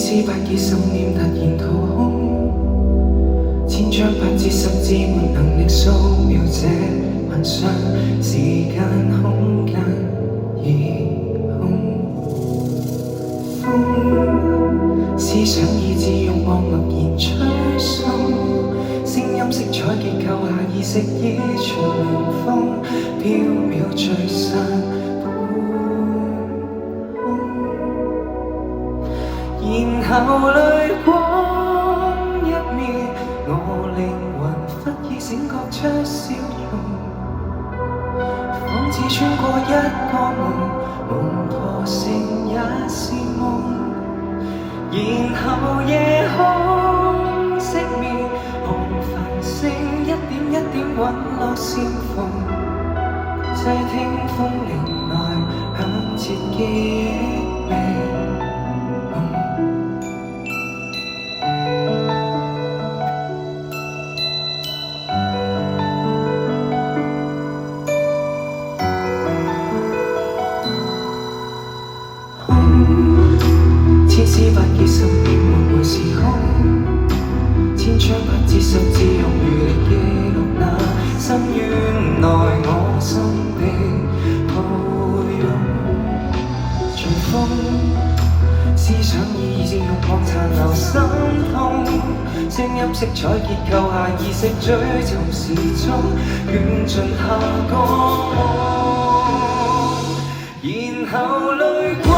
絲不結心念突然掏空，千張不知十字沒能力掃描這幻想，時間空間已空。風思想意志慾望默然吹送，聲音色彩結構下意識已隨涼風飄渺聚散然後淚光一面，我靈魂忽已醒覺出笑容，仿似穿過一個夢，夢破醒也是夢。然後夜空熄滅，看繁星一點一點隕落線縫，細聽風鈴來響徹記憶味。千絲不結心念緩緩時空，千張不知十字用餘力記錄那深淵內我心的抱擁。隨風思想意志慾望殘留心痛，聲音色彩結構下意識追尋時鐘，捲進下個夢，然後淚光